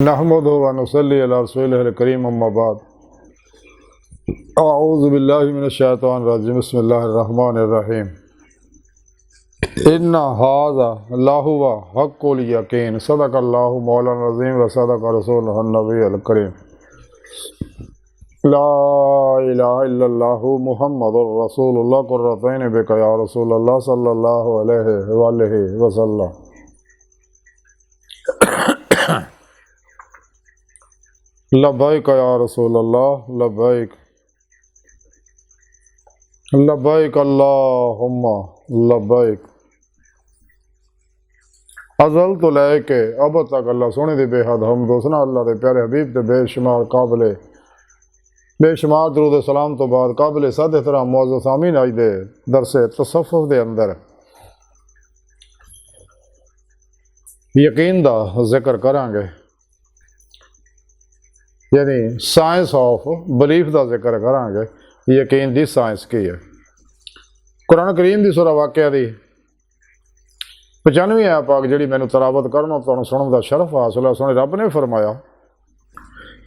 नहमदुहु व नुसल्ली अला रसूलिहिल करीम अम्मा बाद अऊज़ु बिल्लाहि मिनश शैतानिर रजीम बिस्मिल्लाहिर रहमानिर रहीम इन्ना हाज़ा लाहुवा हक़्क़ुल यकीन सदक़ल्लाहु मौलाना अज़ीम व सदक़ रसूलुहुन नबियुल करीम ला इलाहा इल्लल्लाहु मुहम्मदुर रसूलुल्लाह कुर्रतैन बिका या रसूलल्लाह सल्लल्लाहु अलैहि वसल्लम। लब्बैक या रसूलल्लाह लब्बैक लब्बैक अल्लाहुम्मा लब्बैक। अज़ल तो लैके अब तक अल्लाह सोने दी बेहद हमद हुस्ना अल्लाह दे प्यारे हबीब ते बेशुमार काबिले बेशुमार दरूद सलाम तो बाद काबिले सद एहतराम मुअज़्ज़ज़ सामीन अज दे दरसे तसव्वुफ़ दे अंदर यकीन दा जिक्र करांगे, यानी साइंस ऑफ बिलीफ का जिक्र करांगे। यकीन की साइंस की है। कुरान करीम की सूरह वाक़िया की 95 आयत पाक जी मैंने तलावत करना तो सुनने का शरफ हासिल है। सोने रब ने फरमाया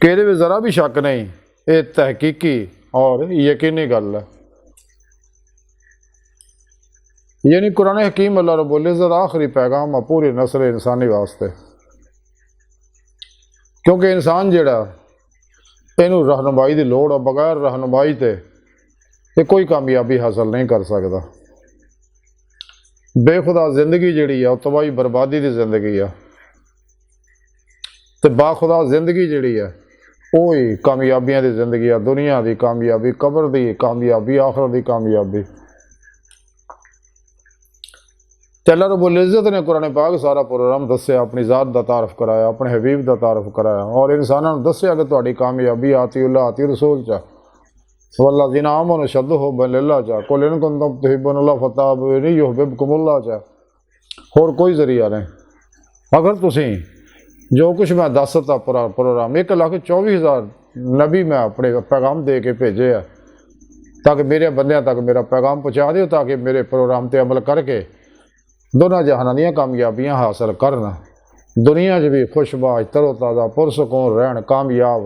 कि ये ज़रा भी शक नहीं, ये तहकीकी और यकीनी गल है। यानी कुरान हकीम अल्लाह रब्बुल इज़्ज़त आखिरी पैगाम है पूरी नस्ल इंसानी वास्ते, क्योंकि इंसान जिहड़ा इनू रहनुमाई की लोड़ है। बगैर रहनुमाई ते ये कोई कामयाबी हासिल नहीं कर सकता। बेखुदा जिंदगी जिहड़ी है तबाही बर्बादी की जिंदगी है, तो बाखुदा जिंदगी जिहड़ी है वो ही कामयाबियां की जिंदगी है। दुनिया की कामयाबी, कबर की कामयाबी, आखिरत की कामयाबी। अल्लाह रब्बुल इज़्ज़त ने कुरान पाक सारा प्रोग्राम दस्या, अपनी ज़ात का तारफ कराया, अपने हबीब का तारफ कराया और इंसानों ने दस्या कि तुहाडी कामयाबी आतिउल्लाह आति रसूल चा वल्लज़ीना आमनू अशद्दु हुब्बन लिल्लाह चा कुल इन कुंतुम तुहिब्बूनल्लाह फत्तबिऊनी युहब्बिबकुमुल्लाह चा। होर कोई जरिया नहीं। अगर तुसीं जो कुछ मैं दसता प्रोग्राम 1,24,000 नबी मैं अपने पैगाम दे के भेजे है ताकि मेरे बंदियां तक मेरा पैगाम पहुँचा दो, ताकि मेरे प्रोग्राम पर अमल करके दोनों जहाना दी कामयाबियां हासिल करना, दुनिया च भी खुशबाश तरोताज़ा पुरसकून रहन, कामयाब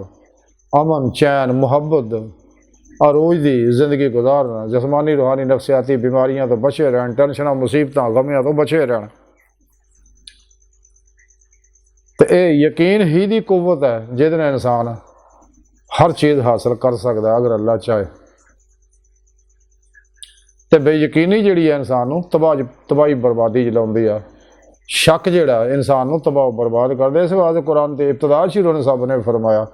अमन चैन मुहब्बत अरूज की जिंदगी गुजारना, जिस्मानी रूहानी नफसियाती बीमारियां तो बचे रहन, टेंशन मुसीबत गमियां तो बचे रहन। तो यह यकीन ही दी कुव्वत है जिहदे नाल इंसान हर चीज़ हासिल कर सकता है अगर अल्लाह चाहे। तो बेयकीनी जी है इंसान तबाही बर्बादी च लाउंदी आ। शक जिहड़ा इंसान तबाह बर्बाद कर दे। इस वास्ते कुरान के इब्तदा शुरू ने सब ने फरमाया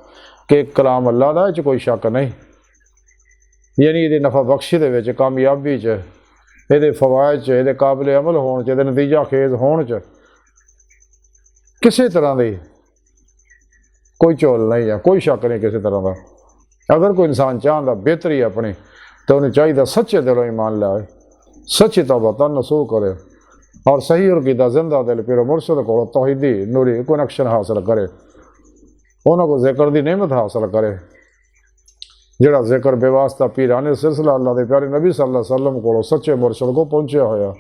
कि कलाम अल्लाह का, कोई शक नहीं। यानी ये नफा बख्शी दे कामयाबी च, ये फवायद च, ये काबिल अमल होने च, नतीजा खेज होने च किसी तरह की कोई झोल नहीं है, कोई शक नहीं किसी तरह का। अगर कोई इंसान चाहता बेहतरी अपनी तो उन्हें चाहिए सच्चे दिलों ईमान लाए, सच्ची तौबा नसूह करे और सही और कीदा जिंदा दिल पीरो मुर्शद को तौहीदी नूरी कनैक्शन हासिल करे, उन्होंने जिक्र की नेमत हासिल करे। जिहड़ा जिक्र बेवास्ता पीराने सिलसिला अल्लाह के प्यारे नबी सल्लल्लाहु अलैहि वसल्लम को सच्चे मुर्शद को पहुँचा होया,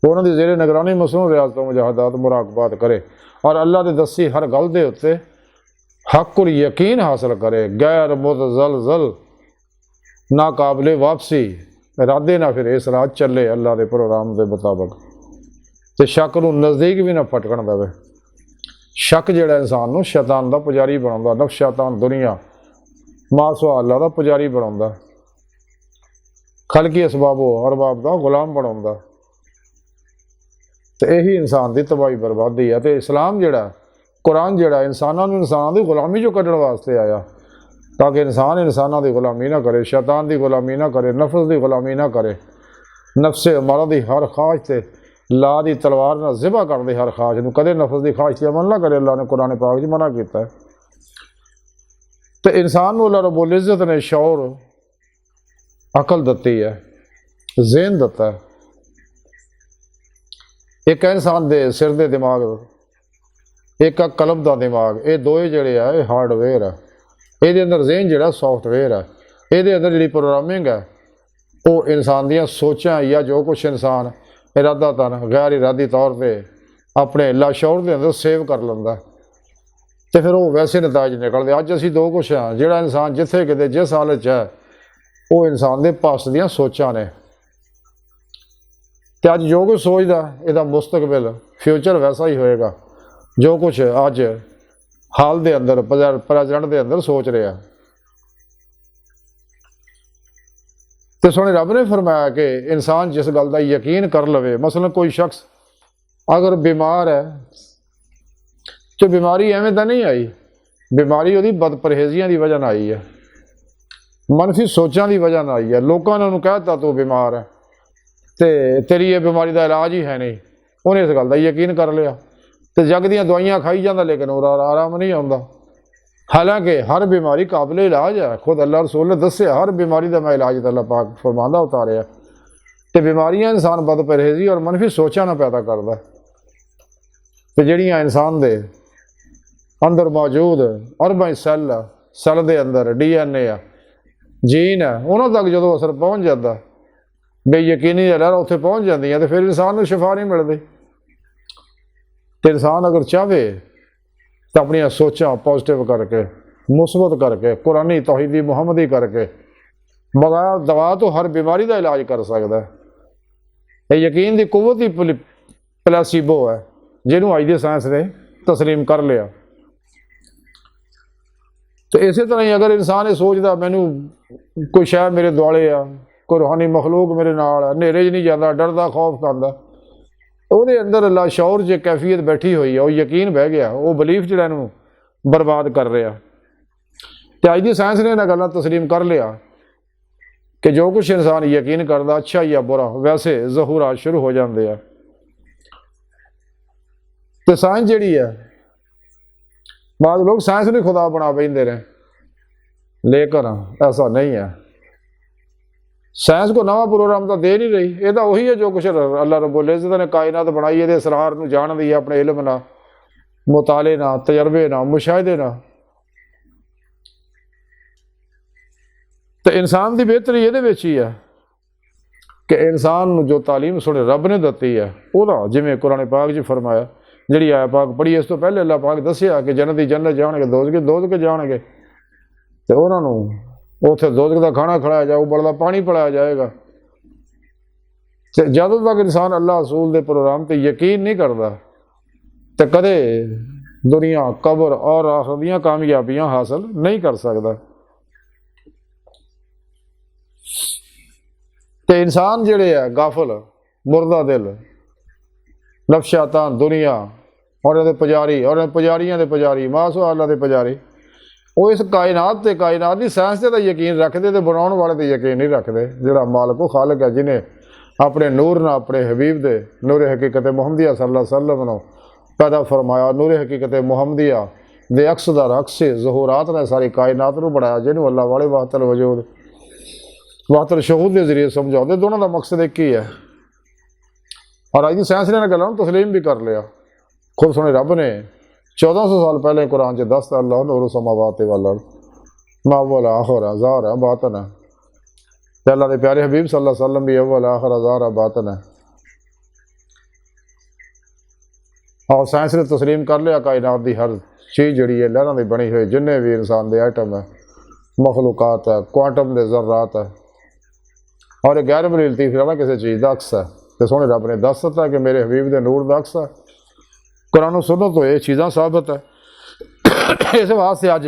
उन्होंने जेरे निगरानी मसनून रियाज तो मुजाहदात मुराकबात करे और अल्लाह की दसी हर गल के उत्ते हक़्क़ुल यकीन हासिल करे, गैर मुतज़लज़ल ना काबिले वापसी इरादे ना फिर इस रात चले अल्लाह के प्रोग्राम के मुताबिक, तो शक को नज़दीक भी ना फटकन देवे। शक जिहड़ा इंसान नूं शैतान का पुजारी बनाउंदा, नफ्स शैतान दुनिया मासवा अल्लाह का पुजारी बनाउंदा, खलकी असबाबो अरबाब का गुलाम बनाउंदा। तो यही इंसान की तबाही बर्बादी है। तो इस्लाम जिहड़ा कुरान जिहड़ा इंसानों की गुलामी चों कड्ढण वास्ते आया ताकि इंसान इंसानों की गुलामी ना करे, शैतान की गुलामी ना करे, नफस की गुलामी ना करे, नफसे अमारा की हर ख्वाहिश से ला की तलवार ना ज़िबा कर दे, हर ख्वाहिश में कदे नफस की ख्वाहिश अमल ना करे। अल्लाह ने कुरान पाक च मना किया है। तो इंसान को अल्लाह रब्बुल इज़्ज़त ने शौर अकल दती है, ज़हन दिता है। एक इंसान के सिर के दिमाग, एक कलम का दिमाग, ये दोए जिहड़े आ ये हार्डवेयर है। ये अंदर ज़हन जिहड़ा सॉफ्टवेयर है, ये अंदर जी प्रोग्रामिंग है वो इंसान दियां सोचां या जो कुछ इंसान इरादा तन गैर इरादी तौर पर अपने लाशौर के अंदर सेव कर लेंदा। ਤੇ ਫਿਰ ਉਹ ਵੈਸੇ ਨਤਾਜ ਨਿਕਲਦੇ। ਅੱਜ ਅਸੀਂ ਦੋ ਕੁਛ ਹਾਂ, ਜਿਹੜਾ ਇਨਸਾਨ ਜਿੱਥੇ ਕਿਤੇ ਜਿਸ ਹਾਲਤ 'ਚ ਹੈ ਉਹ ਇਨਸਾਨ ਦੇ ਪਾਸ ਦੀਆਂ ਸੋਚਾਂ ਨੇ। ਤੇ ਅੱਜ ਜੋ ਕੁਛ ਸੋਚਦਾ ਇਹਦਾ ਮੁਸਤਕਬਲ ਫਿਊਚਰ ਵੈਸਾ ਹੀ ਹੋਏਗਾ ਜੋ ਕੁਛ ਅੱਜ ਹਾਲ ਦੇ ਅੰਦਰ ਪ੍ਰੈਜ਼ੈਂਟ ਦੇ ਅੰਦਰ ਸੋਚ ਰਿਹਾ। ਤੇ ਸੋਹਣੇ ਰੱਬ ਨੇ ਫਰਮਾਇਆ ਕਿ ਇਨਸਾਨ ਜਿਸ ਗੱਲ ਦਾ ਯਕੀਨ ਕਰ ਲਵੇ, ਮਸਲਨ ਕੋਈ ਸ਼ਖਸ ਅਗਰ ਬਿਮਾਰ ਹੈ ਤੇ ਬਿਮਾਰੀ ਐਵੇਂ ਤਾਂ ਨਹੀਂ ਆਈ, ਬਿਮਾਰੀ ਉਹਦੀ ਬਦਪਰਹੇਜ਼ੀਆਂ ਦੀ ਵਜ੍ਹਾ ਨਾਲ ਆਈ ਹੈ, ਮਨਫੀ ਸੋਚਾਂ ਦੀ ਵਜ੍ਹਾ ਨਾਲ ਆਈ ਹੈ। ਲੋਕਾਂ ਨੇ ਉਹਨੂੰ ਕਹਿ ਦਿੱਤਾ ਤੂੰ ਬਿਮਾਰ ਹੈ ਤੇ ਤੇਰੀ ਇਹ ਬਿਮਾਰੀ ਦਾ ਇਲਾਜ ਹੀ ਹੈ ਨਹੀਂ, ਉਹਨੇ ਇਸ ਗੱਲ ਦਾ ਯਕੀਨ ਕਰ ਲਿਆ ਤੇ ਜੱਗ ਦੀਆਂ ਦਵਾਈਆਂ ਖਾਈ ਜਾਂਦਾ ਲੇਕਿਨ ਉਹ ਆਰਾਮ ਨਹੀਂ ਆਉਂਦਾ। ਹਾਲਾਂਕਿ ਹਰ ਬਿਮਾਰੀ ਕਾਬਿਲ ਇਲਾਜ ਹੈ। ਖੁਦ ਅੱਲਾਹ ਰਸੂਲ ਨੇ ਦੱਸਿਆ ਹਰ ਬਿਮਾਰੀ ਦਾ ਮੈਂ ਇਲਾਜ ਅੱਲਾਹ ਪਾਕ ਫਰਮਾਂਦਾ ਉਤਾਰਿਆ। ਤੇ ਬਿਮਾਰੀਆਂ ਇਨਸਾਨ ਬਦਪਰਹੇਜ਼ੀ ਔਰ ਮਨਫੀ ਸੋਚਾਂ ਨਾਲ ਪੈਦਾ ਕਰਦਾ। ਤੇ ਜਿਹੜੀਆਂ ਇਨਸਾਨ ਦੇ ਅੰਦਰ ਮੌਜੂਦ ਅਰਬਾਂ ਸੈੱਲ ਦੇ ਅੰਦਰ DNA ਆ, ਜੀਨ ਹੈ, ਉਹਨਾਂ ਤੱਕ ਜਦੋਂ ਅਸਰ ਪਹੁੰਚ ਜਾਂਦਾ, ਬੇਯਕੀਨੀ ਲਹਿਰਾਂ ਉੱਥੇ ਪਹੁੰਚ ਜਾਂਦੀਆਂ ਤੇ ਫਿਰ ਇਨਸਾਨ ਨੂੰ ਸ਼ਿਫਾ ਨਹੀਂ ਮਿਲਦੀ। ਤੇ ਇਨਸਾਨ ਅਗਰ ਚਾਹਵੇ ਤਾਂ ਆਪਣੀਆਂ ਸੋਚਾਂ ਪੋਜ਼ਿਟਿਵ ਕਰਕੇ, ਮੁਸਬਤ ਕਰਕੇ, ਕੁਰਾਨੀ ਤੌਹੀਦੀ ਮੁਹੰਮਦੀ ਕਰਕੇ ਬਗੈਰ ਦਵਾ ਤੋਂ ਹਰ ਬਿਮਾਰੀ ਦਾ ਇਲਾਜ ਕਰ ਸਕਦਾ। ਇਹ ਯਕੀਨ ਦੀ ਕੁਵਤ ਹੀ ਪਲੈਸੀਬੋ ਹੈ ਜਿਹਨੂੰ ਅੱਜ ਦੀ ਸਾਇੰਸ ਨੇ ਤਸਲੀਮ ਕਰ ਲਿਆ। ਤੇ ਇਸੇ ਤਰ੍ਹਾਂ ਹੀ ਅਗਰ ਇਨਸਾਨ ਇਹ ਸੋਚਦਾ ਮੈਨੂੰ ਕੋਈ ਸ਼ਾਇਦ ਮੇਰੇ ਦੁਆਲੇ ਆ, ਕੋਈ ਰੂਹਾਨੀ ਮਖਲੂਕ ਮੇਰੇ ਨਾਲ ਆ, ਹਨੇਰੇ 'ਚ ਨਹੀਂ ਜਾਂਦਾ, ਡਰਦਾ ਖੌਫ ਕਰਦਾ, ਉਹਦੇ ਅੰਦਰ ਅੱਲਾ ਸ਼ੌਰ ਜੇ ਕੈਫੀਅਤ ਬੈਠੀ ਹੋਈ ਆ, ਉਹ ਯਕੀਨ ਬਹਿ ਗਿਆ, ਉਹ ਬਲੀਫ ਜਿਹੜਾ ਇਹਨੂੰ ਬਰਬਾਦ ਕਰ ਰਿਹਾ। ਤੇ ਅੱਜ ਦੀ ਸਾਇੰਸ ਨੇ ਇਹਨਾਂ ਗੱਲਾਂ ਤਸਲੀਮ ਕਰ ਲਿਆ ਕਿ ਜੋ ਕੁਛ ਇਨਸਾਨ ਯਕੀਨ ਕਰਦਾ ਅੱਛਾ ਜਾਂ ਬੁਰਾ, ਵੈਸੇ ਜ਼ਹੂਰਾਤ ਸ਼ੁਰੂ ਹੋ ਜਾਂਦੇ ਆ। ਤੇ ਸਾਇੰਸ ਜਿਹੜੀ ਹੈ, ਬਾਅਦ ਲੋਕ ਸਾਇੰਸ ਨੂੰ ਖੁਦਾ ਬਣਾ ਬੈਠਦੇ ਨੇ, ਲੇਕਿਨ ਐਸਾ ਨਹੀਂ ਹੈ। ਸਾਇੰਸ को नवा प्रोग्राम तो दे नहीं रही, ये तो वही है जो कुछ अल्लाह रब्बुल इज़्ज़त ने कायनात बनाई है, असरार नूं जाणदी है अपने इल्म नाल, मुताले नाल, तजर्बे नाल, मुशाहिदे नाल। तो इंसान की बेहतरी ये ही है कि इंसान नूं जो तालीम सुने रब ने दिती है वह जिमें कुरान पाक च फरमाया, जिहड़ी आया पाक पढ़ी इस तो पहले अल्लाह पाक दस्सिया कि जन्नती जन्नत जाणगे, दोज़ख जाणगे, तो उन्हां नूं उत्थे दोज़ख दा खाना खिलाया जाए, उबलदा पानी पिलाया जाएगा। तो जदों तक इंसान अल्लाह रसूल के प्रोग्राम पर यकीन नहीं करता तो कदे दुनिया, कबर और आखिरत दीयां कामयाबियां हासिल नहीं कर सकता। तो इंसान जिहड़े है गाफिल, मुर्दा दिल, नफ्शातान दुनिया और इहदे पुजारी और पुजारियां दे पुजारी, मासो अल्लाह दे पुजारी, वो इस कायनात ते कायनात की साइंस ते यकीन रखते तो बनाने वाले तो यकीन नहीं रखते। जिहड़ा मालिक खालिक है, जिन्हें अपने नूर ना अपने हबीब दे नूर हकीकत मुहम्मदिया सल्लल्लाहु अलैहि वसल्लम नूं पैदा फरमाया, नूर हकीकत मुहम्मदिया दे अक्स दा रक्स ज़हूरात ने सारी कायनात नूं बनाया, जिन्हों अल्लाह वाले वाहतल वजूद वाहतल शहूद के जरिए समझाते। दोनों का मकसद एक ही है और अज की साइंस ने गल्लां तस्लीम भी कर लिया। खुद सुने रब ने 1400 साल पहले कुरान च दसता, अल्लाह नूर समावात वल अर्ज़ मा अव्वल आखिर ज़ाहिर बातिन है। ते अल्लाह के प्यारे हबीब सल्लल्लाहु अलैहि वसल्लम भी अव्वल आखिर ज़ाहिर बातिन है। और साइंस ने तस्लीम कर लिया कायनात की हर चीज़ जिहड़ी है लहरां दी बनी हुई, जिन्ने भी इंसान के आइटम है, मखलूकात है, क्वांटम के ज़र्रात है और गैर मरील लतीफ़ ना किसी चीज़ का अक्स है। तो सोहने रब ने दस दिता कि मेरे हबीब के नूर का अक्स है। कुरान सुन्नत तो ये चीज़ां साबित है। इस वास्ते अज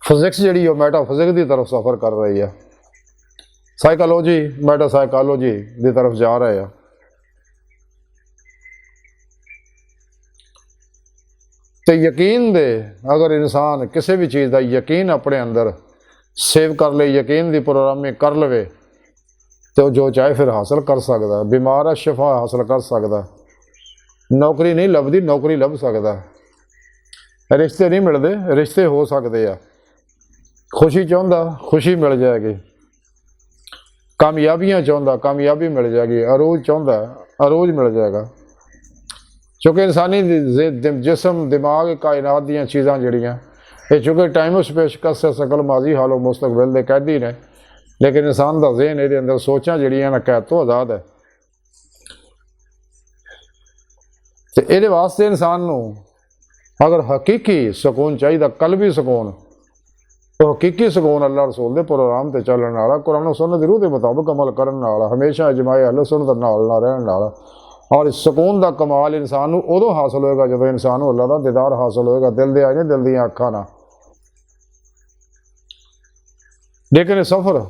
फिजिक्स जी मैटाफिजिक्स की तरफ सफ़र कर रही है, साइकोलॉजी मैटासाइकोलॉजी की तरफ जा रहे हैं। तो यकीन दे अगर इंसान किसी भी चीज़ का यकीन अपने अंदर सेव कर ले, यकीन की प्रोग्रामिंग कर लवे, तो जो चाहे फिर हासिल कर सकता है। बीमार है शिफा हासिल कर सकता है, नौकरी नहीं लभदी नौकरी लभ सकता है, रिश्ते नहीं मिलते रिश्ते हो सकते हैं, खुशी चाहता खुशी मिल जाएगी, कामयाबियां चाहता कामयाबी मिल जाएगी, अरूज चाहता अरूज मिल जाएगा। चूँकि इंसानी जिसम दिमाग कायनात दीयां चीज़ां जिहड़ियां ये चूँकि टाइम स्पेस कस सकल माजी हालो मुस्तकबिल दे कैदी ने, लेकिन इंसान का ज़हन ये अंदर सोचां जिहड़ियां ना कैद तो आज़ाद है। तो ये वास्ते इंसान नूं अगर हकीकी सुकून चाहिए कलबी सुकून तो हकीकी सुकून अल्लाह रसूल के प्रोग्राम से चलने वाला कुरान सुन्नत की रूह के मुताबिक अमल करने वाला हमेशा इजमाए अहले सुन्नत नाल ना रहने वाला। और इस सुकून का कमाल इंसान को उदों हासिल होएगा जो इंसान को अल्लाह का दीदार हासिल होएगा, दिल दे आए नहीं दिल दी अखां ना। लेकिन सफ़र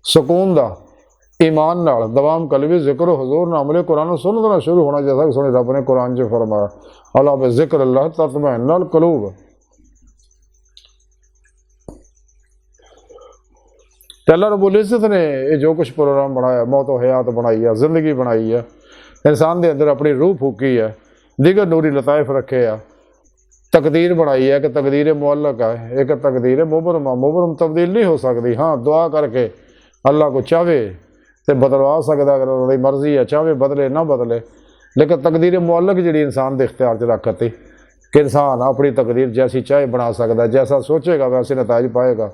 सुकून का ईमान नाल दवाम कलबी जिक्र हजूर ना अमले कुरान सुन्नत ना शुरू होना, जैसा कि सुने रब ने कुरान च फरमाया अला बिज़िक्र अल्लाह तत्मइन्नुल कुलूब। अल्लाह रब्बुल इज़्ज़त ने ये जो कुछ प्रोग्राम बनाया, मौत हयात बनाई है, जिंदगी बनाई है, इंसान के अंदर अपनी रूह फूकी है, दिगर नूरी लताइफ रखे है, तकदीर बनाई है कि तकदीर मुअल्लक है, एक तकदीर मुबरमा, मुबरम तब्दील नहीं हो सकती। हाँ दुआ करके अल्लाह को चाहे तो बदलवा सकता, अगर उन्होंने मर्जी है, चाहे बदले ना बदले, लेकिन तकदीर मुअल्लक जी इंसान के इख्तियार च रखती कि इंसान अपनी तकदीर जैसी चाहे बना सकता, जैसा सोचेगा वैसे नताइज पाएगा।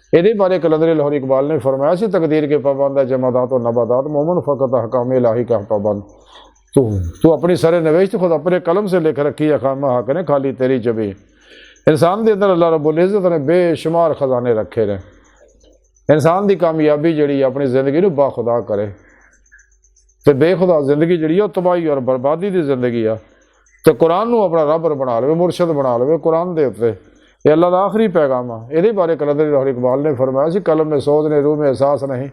ये बारे कलंदर लाहौरी इकबाल ने फरमाया सी तकदीर के पाबंद है जमादात और नबादात मोमन फ़कत हकाम इलाही का पाबंद। तू अपनी सरे नवेश खुद अपने कलम से लिख रखी अकाम हक ने खाली तेरी जबी। इंसान के अंदर अल्लाह रब्बुल इज़्ज़त ने बेशुमार खजाने रखे ने। इंसान की कामयाबी जी अपनी जिंदगी को बाखुदा करे तो बेखुदा जिंदगी जी तबाही और बर्बादी की जिंदगी आ तो कुरान को अपना रब बना लवे, मुर्शद बना लवे कुरान के उत्ते। ये अल्लाह का आखिरी पैगाम है। ये बारे कलंदर लाहौरी इकबाल ने फरमाया सी कलम में सोच ने, रूह में एहसास नहीं,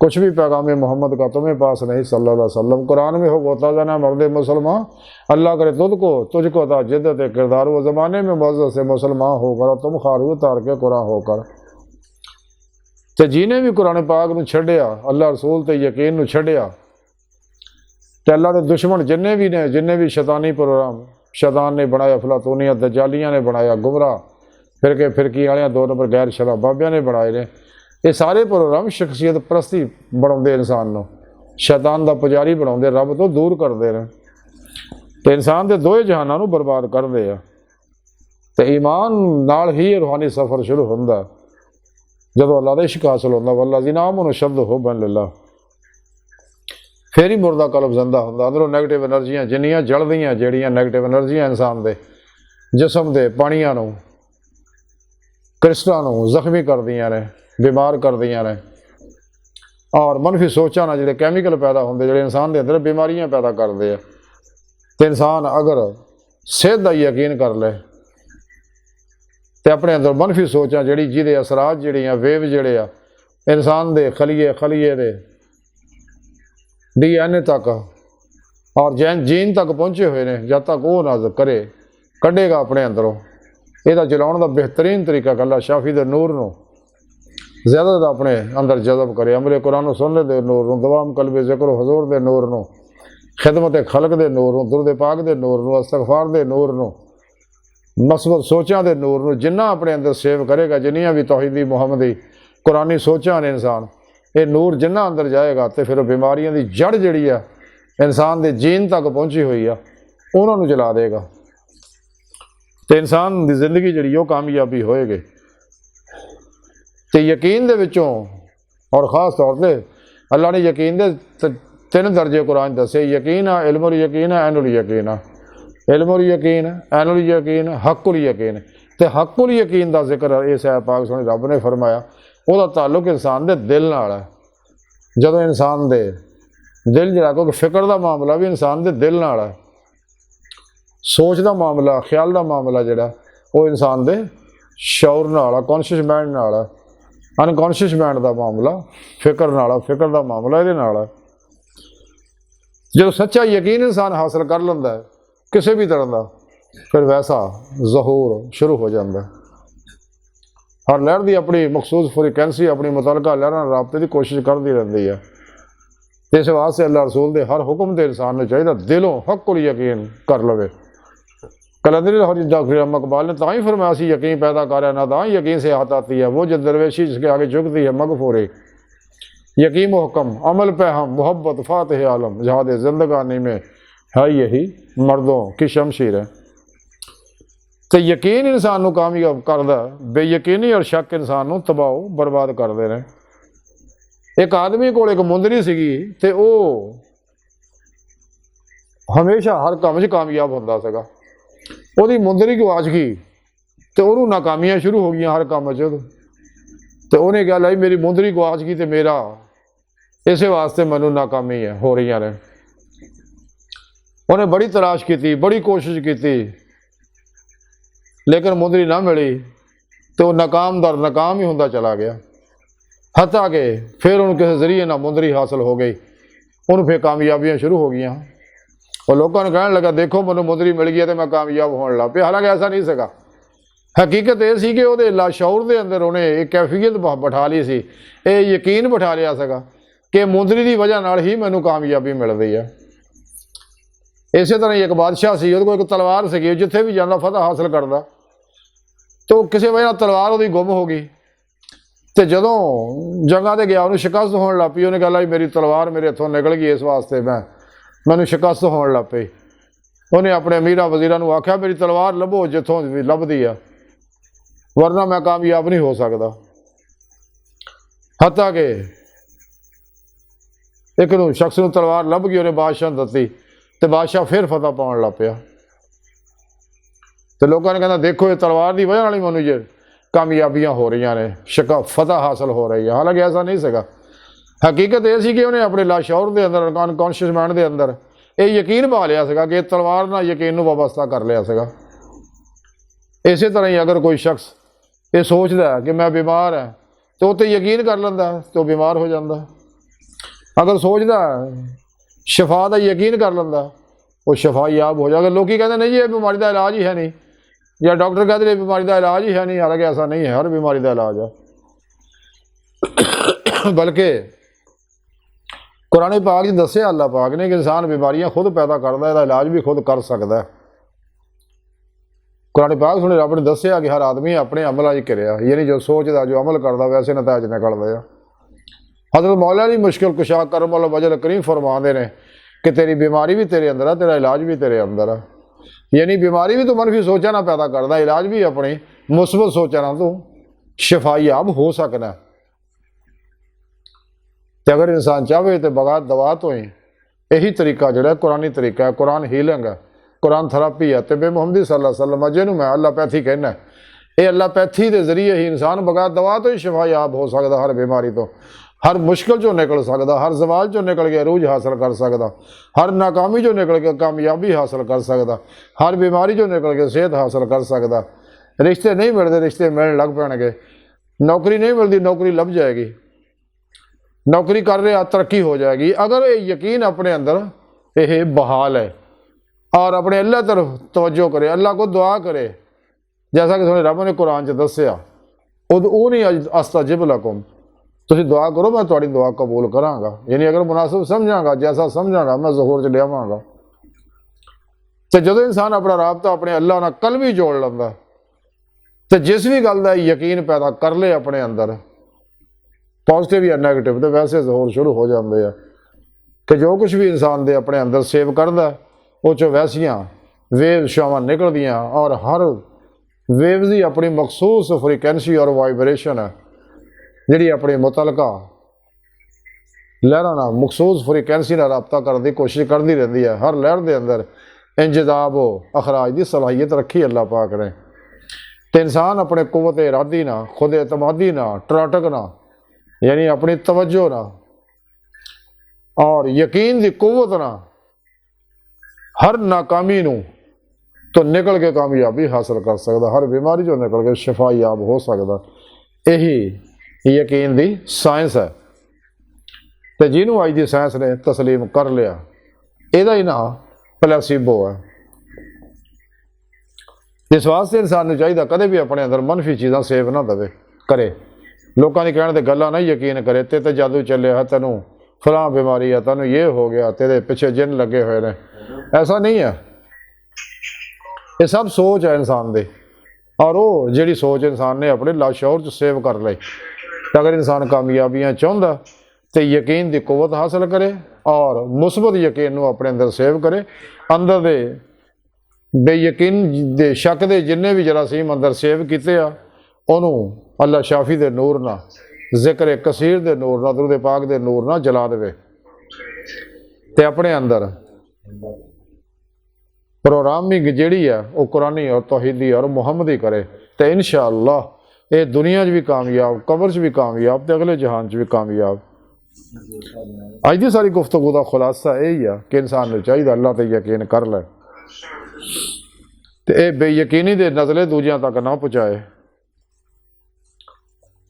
कुछ भी पैगाम मोहम्मद का तुम्हें पास नहीं सल्लल्लाहु अलैहि वसल्लम। कुरान में हो गोता जाना मर्द मुसलमान, अल्लाह करे तुझको अता जिद्दत किरदार, वो ज़माने में मज़्ज़त से मुसलमान होकर और तुम खारू तार के कुरान होकर। तो जिन्हें भी कुरान पाक नूं छड्डिया, अल्लाह रसूल ते यकीन नूं छड्डिया, तो अल्लाह के दुश्मन जिन्ने भी शैतानी प्रोग्राम शैतान ने बनाया, अफलातूनियां दजालियां ने बनाया, गुमराह फिरकी वाले 2 नंबर गैर शरा बाबिया ने बनाए ने, ये सारे प्रोग्राम शख्सियत परस्ती बनाते इंसान को, शैतान का पुजारी बनाते, रब तो दूर करते हैं, तो इंसान के दोए जहानों को बर्बाद करते हैं। तो ईमान नाल ही रूहानी सफ़र शुरू होंदा जो अल्लाह का इश्क हासिल होंदा, वल्लज़ीना आमनू शद्द हुब्बन लिल्लाह, फिर ही मुर्दा कल्ब जिंदा होंदा। अंदरों नैगेटिव एनर्जियां जिन्नियां जलदियां जिहड़ियां नैगेटिव एनर्जियां इंसान के जिसम के पानियां नूं क्रिस्टलां नूं जख्मी कर दियां ने, बीमार कर दियां ने, और मनफी सोचां ना जिहड़े कैमिकल पैदा होंदे जिहड़े इंसान के अंदर बीमारियां पैदा करते हैं। तो इंसान अगर सेहत का यकीन कर ले तो अपने अंदर मनफी सोचां जिहड़ी जिहदे असरात जिहड़ियां वेव जिहड़े आ इंसान के खलीए के DNA तक और जीन तक पहुँचे हुए हैं, जब तक वो ना करे कढ़ेगा अपने अंदरों, यदा जलाने का बेहतरीन तरीका अल्लाह शाफी के नूर को ज़्यादा अपने अंदर जज़ब करे, अमले कुरान सुनने के नूर को, दवाम कलबे जिक्र हजूर के नूर को, खिदमत खलक के नूर को, दुरूद पाक के नूर को, इस्तगफार के नूर को, मस्बत सोचां के नूर को जिन्ना अपने अंदर सेव करेगा, जिन्नियां भी तौहीदी मुहम्मदी कुरानी सोचां ने इंसान ये नूर जिन्ना अंदर जाएगा तो फिर बीमारियों की जड़ जी है इंसान के जीन तक पहुँची हुई है उन्होंने जला देगा, तो इंसान की जिंदगी जी कामयाबी होएगी। तो यकीन दे विचों और ख़ास तौर पर अल्लाह ने यकीन दे 3 दर्जे कुरान दसे, यकीन है, इल्मुल यकीन है, ऐनुल यकीन है। इल्मुल यकीन, ऐनुल यकीन, हक्कुल यकीन। तो हक्कुल यकीन का जिक्र इस ऐ पाक सोहणे रब ने फरमाया वह ताल्लुक इंसान के दिल नाल है। जदों इंसान के दिल जरा क्योंकि फिक्र का मामला भी इंसान के दिल नाल है, सोच का मामला ख्याल का मामला जोड़ा वो इंसान के शौर नाल, कॉन्शियस माइंड नाल, अनकॉन्शियस माइंड का मामला फिक्र नाल, फिक्र का मामला ये नाल है। जो सच्चा यकीन इंसान हासिल कर लेंदा है किसी भी तरह का, फिर वैसा ज़हूर शुरू हो जाता है। हर लहर की अपनी मखसूस फ्रीकैंसी अपनी मुतलका लहर राबते की कोशिश करती रहती है। तो इस वास्ते अल्लाह रसूल के हर हुक्म के इंसान को चाहिए दिलों हक़ुल यकीन कर लवे। कलंदर लाहौरी डॉक्टर इकबाल ने ताही फरमाया सी यकीन पैदा कर ना ताही यकीन से हाथ आती है, वो जो दरवेशी जिसके आगे झुकती है मगफूरे यकीन मुहकम अमल पे हम मोहब्बत फ़ातिह आलम जहाद ज़िंदगानी में है यही मर्दों की शमशीर है। तो यकीन इंसान को कामयाब करता, बेयकीनी और शक इंसान को तबाह बर्बाद करते हैं। एक आदमी को एक मुंदरी सीगी ते वो हमेशा हर काम च कामयाब होंदा सीगा, ਉਹਦੀ ਮੁੰਦਰੀ ਗਵਾਚ ਗਈ ਤੇ ਉਹਨੂੰ ਨਾਕਾਮੀਆਂ ਸ਼ੁਰੂ ਹੋ ਗਈਆਂ ਹਰ ਕੰਮ 'ਚ। ਤੇ ਉਹਨੇ ਕਿਹਾ ਲਈ ਮੇਰੀ ਮੁੰਦਰੀ ਗਵਾਚ ਗਈ ਤੇ ਮੇਰਾ ਇਸੇ ਵਾਸਤੇ ਮੈਨੂੰ ਨਾਕਾਮੀ ਹੈ ਹੋ ਰਹੀਆਂ ਨੇ। ਉਹਨੇ ਬੜੀ ਤਲਾਸ਼ ਕੀਤੀ, ਬੜੀ ਕੋਸ਼ਿਸ਼ ਕੀਤੀ, ਲੇਕਿਨ ਮੁੰਦਰੀ ਨਾ ਮਿਲੀ ਤੇ ਉਹ ਨਾਕਾਮ ਦਰ ਨਾਕਾਮ ਹੀ ਹੁੰਦਾ ਚਲਾ ਗਿਆ। ਹੱਤਾ ਕਿ ਫਿਰ ਉਹਨੂੰ ਕਿਸੇ ਜ਼ਰੀਏ ਨਾਲ ਮੁੰਦਰੀ ਹਾਸਲ ਹੋ ਗਈ, ਉਹਨੂੰ ਫਿਰ ਕਾਮਯਾਬੀਆਂ ਸ਼ੁਰੂ ਹੋ ਗਈਆਂ। ਉਹ ਲੋਕਾਂ ਨੂੰ ਕਹਿਣ ਲੱਗਾ ਦੇਖੋ ਮੈਨੂੰ ਮੁੰਦਰੀ ਮਿਲ ਗਈ ਤੇ ਮੈਂ ਕਾਮਯਾਬ ਹੋਣ ਲੱਗ ਪਿਆ। ਹਾਲਾਂਕਿ ਐਸਾ ਨਹੀਂ ਸੀਗਾ। ਹਕੀਕਤ ਇਹ ਸੀ ਕਿ ਉਹਦੇ ਲਾਸ਼ੌਰ ਦੇ ਅੰਦਰ ਉਹਨੇ ਇੱਕ ਕੈਫੀਅਤ ਬਿਠਾ ਲਈ ਸੀ, ਇਹ ਯਕੀਨ ਬਿਠਾ ਲਿਆ ਸੀਗਾ ਕਿ ਮੁੰਦਰੀ ਦੀ ਵਜ੍ਹਾ ਨਾਲ ਹੀ ਮੈਨੂੰ ਕਾਮਯਾਬੀ ਮਿਲਦੀ ਆ। ਇਸੇ ਤਰ੍ਹਾਂ ਹੀ ਇੱਕ ਬਾਦਸ਼ਾਹ ਸੀ, ਉਹਦੇ ਕੋਲ ਇੱਕ ਤਲਵਾਰ ਸੀਗੀ, ਜਿੱਥੇ ਵੀ ਜਾਂਦਾ ਫਤਹ ਹਾਸਲ ਕਰਦਾ। ਤੇ ਉਹ ਕਿਸੇ ਵਜ੍ਹਾ ਨਾਲ ਤਲਵਾਰ ਉਹਦੀ ਗੁੰਮ ਹੋ ਗਈ ਤੇ ਜਦੋਂ ਜੰਗਾਂ 'ਤੇ ਗਿਆ ਉਹਨੂੰ ਸ਼ਿਕਸਤ ਹੋਣ ਲੱਗ ਪਈ। ਉਹਨੇ ਕਿਹਾ ਮੇਰੀ ਤਲਵਾਰ ਮੇਰੇ ਹੱਥੋਂ ਨਿਕਲ ਗਈ, ਇਸ ਵਾਸਤੇ ਮੈਨੂੰ ਸ਼ਿਕਸਤ ਹੋਣ ਲੱਗ ਪਈ। ਉਹਨੇ ਆਪਣੇ ਅਮੀਰਾਂ ਵਜ਼ੀਰਾਂ ਨੂੰ ਆਖਿਆ ਮੇਰੀ ਤਲਵਾਰ ਲੱਭੋ ਜਿੱਥੋਂ ਵੀ ਲੱਭਦੀ ਆ, ਵਰਨਾ ਮੈਂ ਕਾਮਯਾਬ ਨਹੀਂ ਹੋ ਸਕਦਾ। ਹੱਤਾ ਕਿ ਇੱਕ ਨੂੰ ਸ਼ਖਸ ਨੂੰ ਤਲਵਾਰ ਲੱਭ ਗਈ, ਉਹਨੇ ਬਾਦਸ਼ਾਹ ਨੂੰ ਦਿੱਤੀ ਤੇ ਬਾਦਸ਼ਾਹ ਫਿਰ ਫਤਹ ਪਾਉਣ ਲੱਗ ਪਿਆ। ਤੇ ਲੋਕਾਂ ਨੇ ਕਹਿੰਦਾ ਦੇਖੋ ਇਹ ਤਲਵਾਰ ਦੀ ਵਜ੍ਹਾ ਨਾਲ ਹੀ ਮੈਨੂੰ ਜੇ ਕਾਮਯਾਬੀਆਂ ਹੋ ਰਹੀਆਂ ਨੇ, ਫਤਹ ਹਾਸਲ ਹੋ ਰਹੀ ਹੈ। ਹਾਲਾਂਕਿ ਐਸਾ ਨਹੀਂ ਸੀਗਾ। ਹਕੀਕਤ ਇਹ ਸੀ ਕਿ ਉਹਨੇ ਆਪਣੇ ਲਾਸ਼ੌਰ ਦੇ ਅੰਦਰ, ਅਨਕੌਂਸ਼ੀਅਸ ਮਾਈਂਡ ਦੇ ਅੰਦਰ ਇਹ ਯਕੀਨ ਪਾ ਲਿਆ ਸੀਗਾ ਕਿ ਤਲਵਾਰ ਨਾਲ ਯਕੀਨ ਨੂੰ ਵਾਬਸਤਾ ਕਰ ਲਿਆ ਸੀਗਾ। ਇਸੇ ਤਰ੍ਹਾਂ ਹੀ ਅਗਰ ਕੋਈ ਸ਼ਖਸ ਇਹ ਸੋਚਦਾ ਕਿ ਮੈਂ ਬਿਮਾਰ ਹਾਂ ਤੇ ਉਹ 'ਤੇ ਯਕੀਨ ਕਰ ਲੈਂਦਾ ਤੇ ਉਹ ਬਿਮਾਰ ਹੋ ਜਾਂਦਾ। ਅਗਰ ਸੋਚਦਾ ਸ਼ਫਾ ਦਾ ਯਕੀਨ ਕਰ ਲੈਂਦਾ ਉਹ ਸ਼ਫਾ ਯਾਬ ਹੋ ਜਾਏਗਾ। ਲੋਕੀ ਕਹਿੰਦੇ ਨਹੀਂ ਜੀ ਇਹ ਬਿਮਾਰੀ ਦਾ ਇਲਾਜ ਹੀ ਹੈ ਨਹੀਂ, ਜਾਂ ਡਾਕਟਰ ਕਹਿੰਦੇ ਇਹ ਬਿਮਾਰੀ ਦਾ ਇਲਾਜ ਹੀ ਹੈ ਨਹੀਂ। ਹਾਲਾਂਕਿ ਐਸਾ ਨਹੀਂ ਹੈ, ਹਰ ਬਿਮਾਰੀ ਦਾ ਇਲਾਜ ਹੈ। ਬਲਕਿ ਕੁਰਾਨ ਪਾਕ 'ਚ ਦੱਸਿਆ ਅੱਲਾਹ ਪਾਕ ਨੇ ਕਿ ਇਨਸਾਨ ਬਿਮਾਰੀਆਂ ਖੁਦ ਪੈਦਾ ਕਰਦਾ, ਇਹਦਾ ਇਲਾਜ ਵੀ ਖੁਦ ਕਰ ਸਕਦਾ। ਕੁਰਾਨ ਪਾਕ ਸੁਣੇ ਰੱਬ ਨੇ ਦੱਸਿਆ ਕਿ ਹਰ ਆਦਮੀ ਆਪਣੇ ਅਮਲਾਂ 'ਚ ਕਿਰਿਆ, ਯਾਨੀ ਜੋ ਸੋਚਦਾ, ਜੋ ਅਮਲ ਕਰਦਾ ਵੈਸੇ ਨਤਾਇਜ ਨਿਕਲਦੇ ਆ। ਹਜ਼ਰਤ ਮੌਲਾ ਅਲੀ ਮੁਸ਼ਕਿਲ ਕੁਸ਼ਾ ਕਰਮ ਵਾਲਾ ਵਜਲ ਕਰੀਮ ਫਰਮਾਉਂਦੇ ਨੇ ਕਿ ਤੇਰੀ ਬਿਮਾਰੀ ਵੀ ਤੇਰੇ ਅੰਦਰ ਆ, ਤੇਰਾ ਇਲਾਜ ਵੀ ਤੇਰੇ ਅੰਦਰ ਆ। ਯਾਨੀ ਬਿਮਾਰੀ ਵੀ ਤੂੰ ਮਨਫੀ ਸੋਚਾਂ ਨਾ ਪੈਦਾ ਕਰਦਾ, ਇਲਾਜ ਵੀ ਆਪਣੀ ਮੁਸਬਤ ਸੋਚਾਂ ਨਾਲ ਤੂੰ ਸ਼ਫਾਯਾਬ ਹੋ ਸਕਦਾ। ਤੇ ਅਗਰ ਇਨਸਾਨ ਚਾਹਵੇ ਤੇ ਬਗੈਰ ਦਵਾ ਤੋਂ ਹੀ ਇਹੀ ਤਰੀਕਾ ਜਿਹੜਾ ਕੁਰਾਨੀ ਤਰੀਕਾ ਹੈ, ਕੁਰਾਨ ਹੀਲਿੰਗ ਹੈ, ਕੁਰਾਨ ਥੈਰੇਪੀ ਹੈ। ਤੇ ਬੇ ਮੁਹੰਮਦੀ ਸੱਲੱਲਾਹੁ ਅਲੈहि ਵਸੱਲਮ ਜਿਹਨੂੰ ਮੈਂ ਅੱਲਾਪੈਥੀ ਕਹਿੰਦਾ, ਇਹ ਅੱਲਾਪੈਥੀ ਦੇ ਜ਼ਰੀਏ ਹੀ ਇਨਸਾਨ ਬਗੈਰ ਦਵਾ ਤੋਂ ਹੀ ਸ਼ਫਾਯਾਬ ਹੋ ਸਕਦਾ, ਹਰ ਬਿਮਾਰੀ ਤੋਂ, ਹਰ ਮੁਸ਼ਕਿਲ 'ਚੋਂ ਨਿਕਲ ਸਕਦਾ, ਹਰ ਜ਼ਵਾਲ 'ਚੋਂ ਨਿਕਲ ਕੇ ਅਰੂਜ ਹਾਸਲ ਕਰ ਸਕਦਾ, ਹਰ ਨਾਕਾਮੀ 'ਚੋਂ ਨਿਕਲ ਕੇ ਕਾਮਯਾਬੀ ਹਾਸਲ ਕਰ ਸਕਦਾ, ਹਰ ਬਿਮਾਰੀ 'ਚੋਂ ਨਿਕਲ ਕੇ ਸਿਹਤ ਹਾਸਲ ਕਰ ਸਕਦਾ। ਰਿਸ਼ਤੇ ਨਹੀਂ ਮਿਲਦੇ, ਰਿਸ਼ਤੇ ਮਿਲਣ ਲੱਗ ਪੈਣਗੇ। ਨੌਕਰੀ ਨਹੀਂ ਮਿਲਦੀ, ਨੌਕਰੀ ਲੱਭ ਜਾਏਗੀ। ਨੌਕਰੀ ਕਰ ਰਿਹਾ, ਤਰੱਕੀ ਹੋ ਜਾਏਗੀ। ਅਗਰ ਇਹ ਯਕੀਨ ਆਪਣੇ ਅੰਦਰ ਇਹ ਬਹਾਲ ਹੈ ਔਰ ਆਪਣੇ ਅੱਲਾਹ ਤਰਫ ਤਵੱਜੋ करे, अल्लाह को दुआ करे, जैसा कि थोड़े रब ने कुरान 'ਚ ਦੱਸਿਆ ਉਦਊਨੀ ਅਸਤਜਿਬ ਲਕੁਮ, ਤੁਸੀਂ ਦੁਆ ਕਰੋ ਮੈਂ ਤੁਹਾਡੀ ਦੁਆ ਕਬੂਲ ਕਰਾਂਗਾ। ਯਾਨੀ ਅਗਰ ਮੁਨਾਸਿਬ ਸਮਝਾਂਗਾ, ਜੈਸਾ ਸਮਝਾਂਗਾ ਮੈਂ ਜ਼ਹੂਰ 'ਚ ਲਿਆਵਾਂਗਾ। ਤੇ ਜਦੋਂ ਇਨਸਾਨ ਆਪਣਾ ਰਾਬਤਾ ਆਪਣੇ ਅੱਲਾਹ ਨਾਲ ਕਲਬੀ ਜੋੜ ਲੈਂਦਾ ਤੇ ਜਿਸ ਵੀ ਗੱਲ ਦਾ ਯਕੀਨ ਪੈਦਾ ਕਰ ਲੇ ਆਪਣੇ ਅੰਦਰ, ਪੋਜ਼ਿਟਿਵ ਜਾਂ ਨੈਗੇਟਿਵ, ਤੇ ਵੈਸੇ ਜ਼ਹੂਰ ਸ਼ੁਰੂ ਹੋ ਜਾਂਦੇ ਆ ਕਿ ਜੋ ਕੁਝ ਵੀ ਇਨਸਾਨ ਦੇ ਆਪਣੇ ਅੰਦਰ ਸੇਵ ਕਰਦਾ ਉਹ 'ਚੋਂ ਵੈਸੀਆਂ ਵੇਵ ਸ਼ਾਵਾਂ ਨਿਕਲਦੀਆਂ ਔਰ ਹਰ ਵੇਵ ਦੀ ਆਪਣੀ ਮਖਸੂਸ ਫਰੀਕੁਐਂਸੀ ਔਰ ਵਾਈਬ੍ਰੇਸ਼ਨ ਹੈ ਜਿਹੜੀ ਆਪਣੀ ਮੁਤਲਕਾ ਲਹਿਰਾਂ ਨਾਲ ਮਖਸੂਸ ਫਰੀਕੁਐਂਸੀ ਨਾਲ ਰਾਬਤਾ ਕਰਨ ਦੀ ਕੋਸ਼ਿਸ਼ ਕਰਦੀ ਰਹਿੰਦੀ ਹੈ। ਹਰ ਲਹਿਰ ਦੇ ਅੰਦਰ ਇੰਜਜ਼ਾਬ ਅਖਰਾਜ ਦੀ ਸਲਾਹੀਅਤ ਰੱਖੀ ਅੱਲਾਹ ਪਾਕ ਨੇ। ਤੇ ਇਨਸਾਨ ਆਪਣੇ ਕੁਵਤ ਇਰਾਦੀ ਨਾਲ, ਖੁਦ ਇਤਮਾਦੀ ਨਾਲ, ਟਰਾਟਕ ਨਾਲ, ਯਾਨੀ ਆਪਣੀ ਤਵੱਜੋ ਨਾਲ ਔਰ ਯਕੀਨ ਦੀ ਕੁਵਤ ਨਾਲ ਹਰ ਨਾਕਾਮੀ ਨੂੰ ਤੋਂ ਨਿਕਲ ਕੇ ਕਾਮਯਾਬੀ ਹਾਸਲ ਕਰ ਸਕਦਾ, ਹਰ ਬਿਮਾਰੀ ਚੋਂ ਨਿਕਲ ਕੇ ਸ਼ਫਾਯਾਬ ਹੋ ਸਕਦਾ। ਇਹੀ ਯਕੀਨ ਦੀ ਸਾਇੰਸ ਹੈ। ਤੇ ਜਿਹਨੂੰ ਅੱਜ ਦੀ ਸਾਇੰਸ ਨੇ ਤਸਲੀਮ ਕਰ ਲਿਆ, ਇਹਦਾ ਹੀ ਨਾਂ ਪਲੈਸੀਬੋ ਹੈ। ਇਸ ਵਾਸਤੇ ਇਨਸਾਨ ਨੂੰ ਚਾਹੀਦਾ ਕਦੇ ਵੀ ਆਪਣੇ ਅੰਦਰ ਮਨਫੀ ਚੀਜ਼ਾਂ ਸੇਵ ਨਾ ਦੇਵੇ ਕਰੇ। ਲੋਕਾਂ ਦੀ ਕਹਿਣ 'ਤੇ ਗੱਲਾਂ ਨਾ ਯਕੀਨ ਕਰੇ। ਤੇ ਜਾਦੂ ਚੱਲਿਆ, ਤੈਨੂੰ ਫਲਾਂ ਬਿਮਾਰੀ ਆ, ਤੈਨੂੰ ਇਹ ਹੋ ਗਿਆ, ਤੇਰੇ ਪਿੱਛੇ ਜਿੰਨ ਲੱਗੇ ਹੋਏ ਨੇ। ਐਸਾ ਨਹੀਂ ਹੈ। ਇਹ ਸਭ ਸੋਚ ਹੈ ਇਨਸਾਨ ਦੀ, ਔਰ ਉਹ ਜਿਹੜੀ ਸੋਚ ਇਨਸਾਨ ਨੇ ਆਪਣੇ ਲਾਸ਼ੌਰ 'ਚ ਸੇਵ ਕਰ ਲਈ। ਤਾਂ ਅਗਰ ਇਨਸਾਨ ਕਾਮਯਾਬੀਆਂ ਚਾਹੁੰਦਾ ਤੇ ਯਕੀਨ ਦੀ ਕੁਵਤ ਹਾਸਲ ਕਰੇ ਔਰ ਮੁਸਬਤ ਯਕੀਨ ਨੂੰ ਆਪਣੇ ਅੰਦਰ ਸੇਵ ਕਰੇ। ਅੰਦਰ ਦੇ ਬੇਯਕੀਨ ਦੇ ਸ਼ੱਕ ਦੇ ਜਿੰਨੇ ਵੀ ਜਰਾਸੀਮ ਅੰਦਰ ਸੇਵ ਕੀਤੇ ਆ, ਉਹਨੂੰ ਅੱਲਾ ਸ਼ਾਫੀ ਦੇ ਨੂਰ ਨਾਲ, ਜ਼ਿਕਰ ਕਸੀਰ ਦੇ ਨੂਰ ਨਾਲ, ਦਰੂਦ ਪਾਕ ਦੇ ਨੂਰ ਨਾਲ ਜਲਾ ਦੇਵੇ ਤੇ ਆਪਣੇ ਅੰਦਰ प्रोग्रामिंग जिहड़ी है वो कुरानी और तौहीदी और मुहम्मदी करे तो इंशाअल्लाह ये दुनिया च भी कामयाब, कबर च भी कामयाब, तो अगले जहान च भी कामयाब। अज की सारी गुफ्तगू का खुलासा यही है कि इंसान को चाहिए अल्लाह ते यकीन कर ले, तो यह बेयकीनी के नज़ले दूजिया तक ना पहुँचाए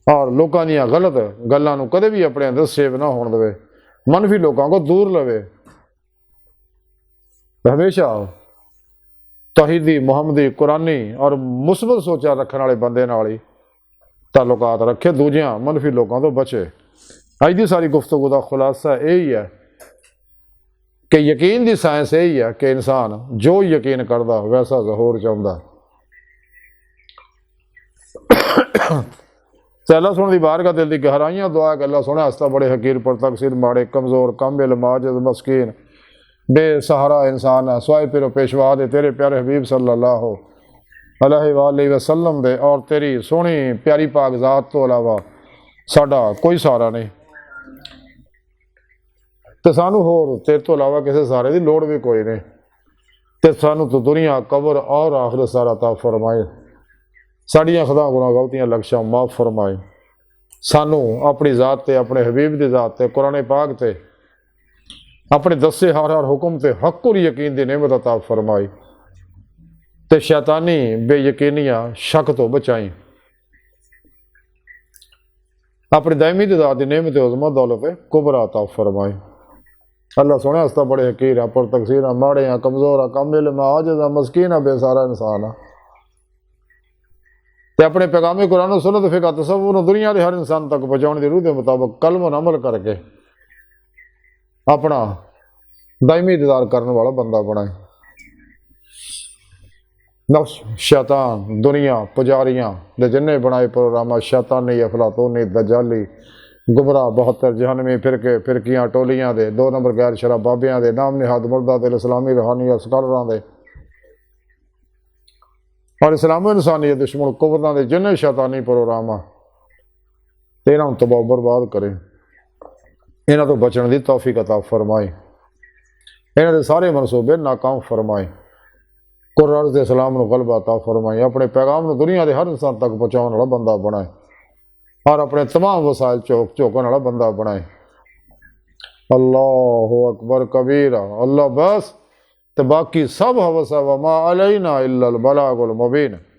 और लोगों दी गलत गलों कदे भी अपने अंदर सेव ना होने देवे, मनफी लोगों को दूर लवे। हमेशा तौहीदी, मुहम्मदी, कुरानी और मुस्बत सोचा रखने वाले बंदे नाल ही ताल्लुकात रखे, दूजिया मनफी लोगों तो बचे। अज की सारी गुफ्तगू का खुलासा यही है कि यकीन की साइंस यही है कि इंसान जो यकीन करता वैसा ज़हूर चाहता। अल्लाह सुन की बारगाह दिल की गहराइयां दुआ कि अल्लाह सुने हस्ता बड़े हकीर पर तकसीर माड़े कमज़ोर कामिल माजिद मस्कीन बेसहारा इंसान है स्वाए पिरो पेशवा दे तेरे प्यारे हबीब सल्लल्लाहु अलैहि वसल्लम दे और तेरी सोहनी प्यारी पाक ज़ात तो अलावा साडा कोई सहारा नहीं, तो सानू होर तेरे तो अलावा किसी सहारे की लोड़ भी कोई नहीं, तो सानू तो दुनिया कबर और आखिरत सारा ता फरमाए, साड़ियाँ खुदा गुनाह गलतियाँ लक्ष्यां माफ़ फरमाए, सानू अपनी ज़ात ते अपने हबीब की ज़ात ते कुरान पाक ते अपने दसे हर हुक्म ते हक और यकीन की नेमत अता फरमाई, ते शैतानी बेयकीनियाँ शक तो बचाई, अपनी दायमी ज़ात की नेमत उज़मा दौलत कुबरा अता फरमाई। अल्लाह सुने हस्ता बड़े हकीर पर तकसीर माड़े हैं कमज़ोर है कामिल आजिज़ मस्कीन है बेसारा इंसान है, तो अपने पैगामी कुरान सुन्नत फिक़ह तसव्वुर दुनिया के हर इंसान तक पहुँचाने की रूह के मुताबिक कलम और अमल करके अपना दायमी इंतजार करने वाला बंदा बनाए। नफ्स, शैतान, दुनिया, पुजारियां दे जिन्ने बनाए प्रोग्राम शैतानी अफलातूनी दजाली गुमराह 72 जहनवी फिरके फिरकियां टोलियां दे 2 नंबर गैर शराब बाबियां दे नाम निहाद मुर्दा दिल इस्लामी रूहानी स्कॉलरां दे और इस्लामी इंसानी दुश्मन कुफरां दे जिन्ने शैतानी प्रोग्राम ते इन्हां नूं तबाह बर्बाद करे, इन्हां तो बचण दी तौफीक अता फरमाए, इन्हां दे सारे मनसूबे नाकाम फरमाए, कुरान दे इस्लाम नूं गलबा अता फरमाए, अपने पैगाम नूं दुनिया के हर इंसान तक पहुँचाने वाला बंदा बनाए और अपने तमाम वसाइल चौकने वाला बंदा बनाए। अल्लाहु अकबर कबीरा, अल्लाह बस, तो बाकी सब हवस है, वमा अलैना इल्लल बलागुल मुबीन।